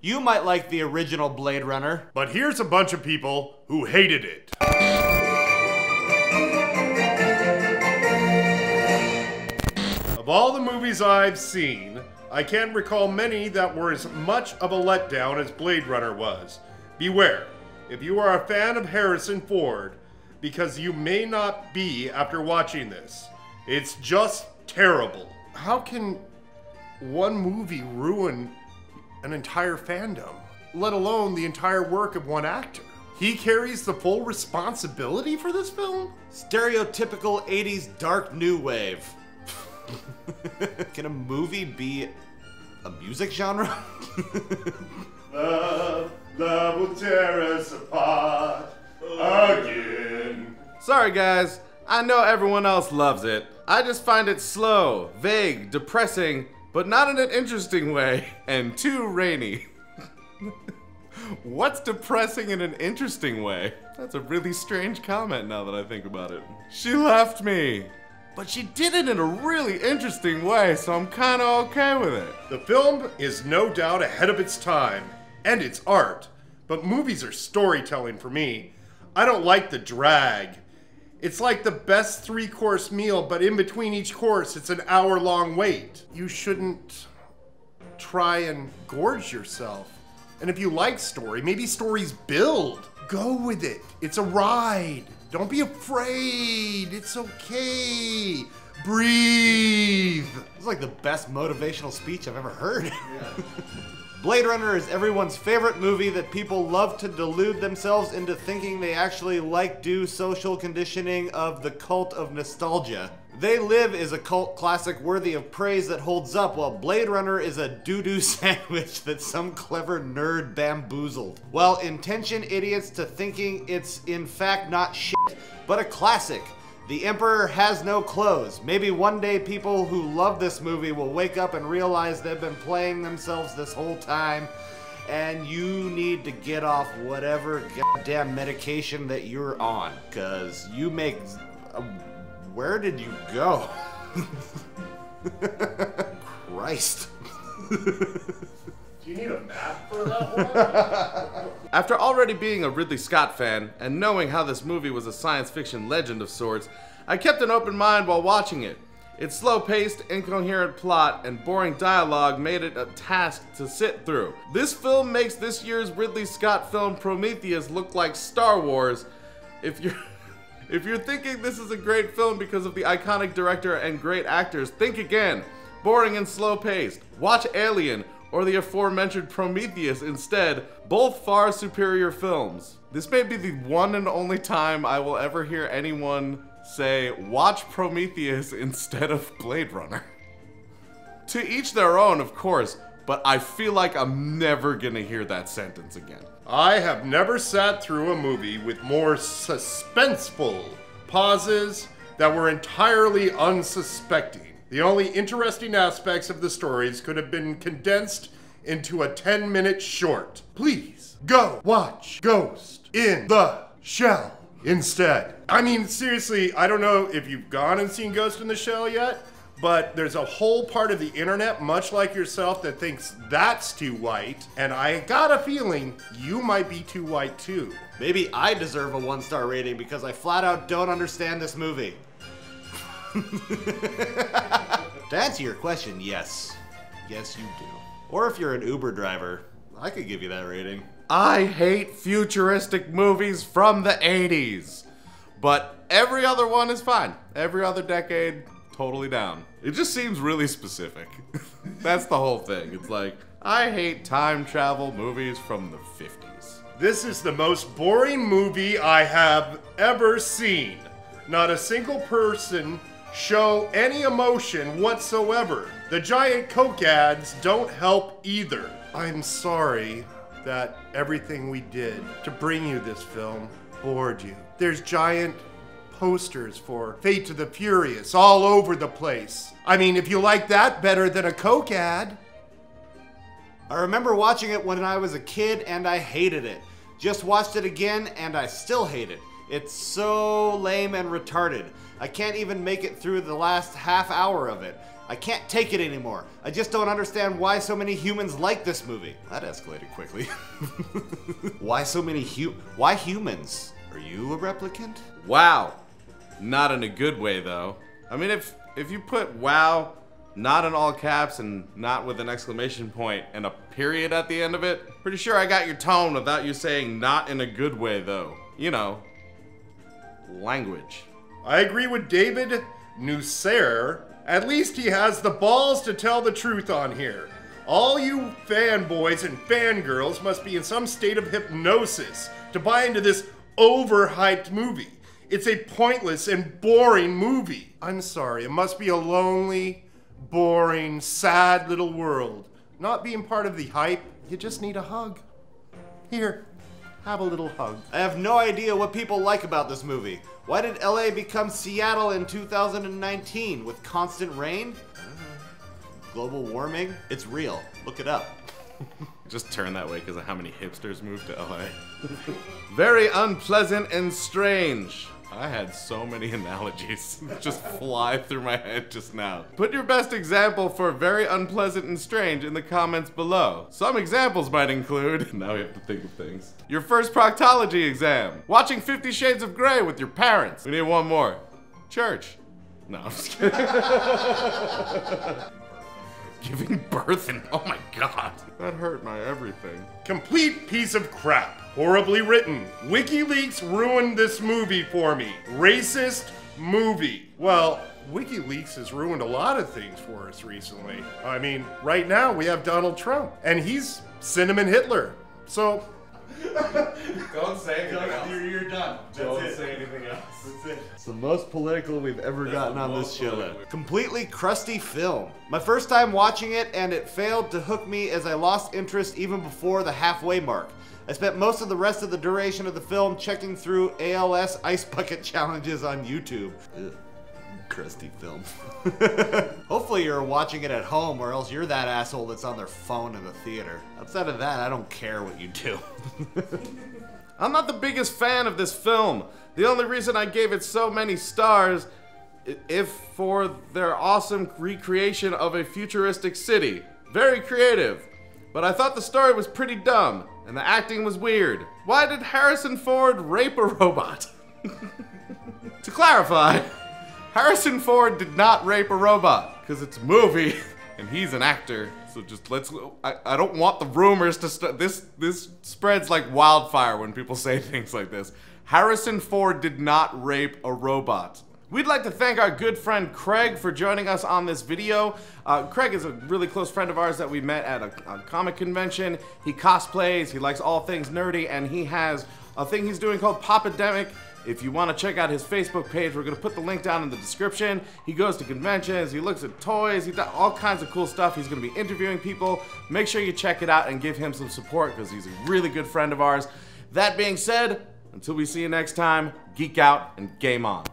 You might like the original Blade Runner. But here's a bunch of people who hated it. Of all the movies I've seen, I can't recall many that were as much of a letdown as Blade Runner was. Beware, if you are a fan of Harrison Ford, because you may not be after watching this. It's just terrible. How can one movie ruin an entire fandom, let alone the entire work of one actor? He carries the full responsibility for this film? Stereotypical 80s dark new wave. Can a movie be a music genre? Love will tear us apart again. Sorry guys, I know everyone else loves it. I just find it slow, vague, depressing, but not in an interesting way, and too rainy. What's depressing in an interesting way? That's a really strange comment now that I think about it. She left me, but she did it in a really interesting way, so I'm kinda okay with it. The film is no doubt ahead of its time, and its art, but movies are storytelling for me. I don't like the drag. It's like the best 3-course meal, but in between each course, it's an hour-long wait. You shouldn't try and gorge yourself. And if you like story, maybe stories build. Go with it. It's a ride. Don't be afraid. It's okay. Breathe. It's like the best motivational speech I've ever heard. Yeah. Blade Runner is everyone's favorite movie that people love to delude themselves into thinking they actually like due social conditioning of the cult of nostalgia. They Live is a cult classic worthy of praise that holds up, while Blade Runner is a doo-doo sandwich that some clever nerd bamboozled. While intention idiots to thinking it's in fact not shit, but a classic. The Emperor Has No Clothes. Maybe one day people who love this movie will wake up and realize they've been playing themselves this whole time, and you need to get off whatever goddamn medication that you're on, cause you make... where did you go? Christ. Do you need a map for that one? After already being a Ridley Scott fan, and knowing how this movie was a science fiction legend of sorts, I kept an open mind while watching it. Its slow-paced, incoherent plot and boring dialogue made it a task to sit through. This film makes this year's Ridley Scott film Prometheus look like Star Wars. If you're thinking this is a great film because of the iconic director and great actors, think again. Boring and slow-paced. Watch Alien, or the aforementioned Prometheus instead, both far superior films. This may be the one and only time I will ever hear anyone say, watch Prometheus instead of Blade Runner. To each their own, of course, but I feel like I'm never gonna hear that sentence again. I have never sat through a movie with more suspenseful pauses that were entirely unsuspecting. The only interesting aspects of the stories could have been condensed into a 10-minute short. Please, go watch Ghost in the Shell instead. I mean, seriously, I don't know if you've gone and seen Ghost in the Shell yet, but there's a whole part of the internet, much like yourself, that thinks that's too white, and I got a feeling you might be too white too. Maybe I deserve a 1-star rating because I flat out don't understand this movie. To answer your question, yes. Yes, you do. Or if you're an Uber driver, I could give you that rating. I hate futuristic movies from the 80s. But every other one is fine. Every other decade, totally down. It just seems really specific. That's the whole thing. It's like, I hate time travel movies from the 50s. This is the most boring movie I have ever seen. Not a single person show any emotion whatsoever. The giant Coke ads don't help either. I'm sorry that everything we did to bring you this film bored you. There's giant posters for Fate to the Furious all over the place. I mean, if you like that better than a Coke ad. I remember watching it when I was a kid and I hated it. Just watched it again and I still hate it. It's so lame and retarded. I can't even make it through the last half hour of it. I can't take it anymore. I just don't understand why so many humans like this movie. That escalated quickly. Why so many why humans? Are you a replicant? Wow. Not in a good way, though. I mean, if you put wow, not in all caps and not with an exclamation point and a period at the end of it, pretty sure I got your tone without you saying not in a good way, though. You know, language. I agree with David Nusser. At least he has the balls to tell the truth on here. All you fanboys and fangirls must be in some state of hypnosis to buy into this overhyped movie. It's a pointless and boring movie. I'm sorry, it must be a lonely, boring, sad little world. Not being part of the hype, you just need a hug. Here, have a little hug. I have no idea what people like about this movie. Why did LA become Seattle in 2019 with constant rain? Global warming? It's real. Look it up. Just turn that way because of how many hipsters moved to LA. Very unpleasant and strange. I had so many analogies just fly through my head just now. Put your best example for very unpleasant and strange in the comments below. Some examples might include, now we have to think of things. Your first proctology exam. Watching 50 Shades of Grey with your parents. We need one more. Church. No, I'm just kidding. Giving birth and oh my god. That hurt my everything. Complete piece of crap. Horribly written. WikiLeaks ruined this movie for me. Racist movie. Well, WikiLeaks has ruined a lot of things for us recently. I mean, right now we have Donald Trump, and he's Cinnamon Hitler. So... Don't say anything else. You're done. Don't say anything else. That's it. It's the most political we've ever gotten on this show. Completely crusty film. My first time watching it, and it failed to hook me as I lost interest even before the halfway mark. I spent most of the rest of the duration of the film checking through ALS ice bucket challenges on YouTube. Ugh. Crusty film. Hopefully you're watching it at home, or else you're that asshole that's on their phone in the theater. Outside of that, I don't care what you do. I'm not the biggest fan of this film. The only reason I gave it so many stars if for their awesome recreation of a futuristic city. Very creative. But I thought the story was pretty dumb, and the acting was weird. Why did Harrison Ford rape a robot? To clarify, Harrison Ford did not rape a robot, because it's a movie, and he's an actor. So just I don't want the rumors to start. This spreads like wildfire when people say things like this. Harrison Ford did not rape a robot. We'd like to thank our good friend Craig for joining us on this video. Craig is a really close friend of ours that we met at a comic convention. He cosplays, he likes all things nerdy, and he has a thing he's doing called Popademic. If you want to check out his Facebook page, we're going to put the link down in the description. He goes to conventions, he looks at toys, he does all kinds of cool stuff. He's going to be interviewing people. Make sure you check it out and give him some support because he's a really good friend of ours. That being said, until we see you next time, geek out and game on.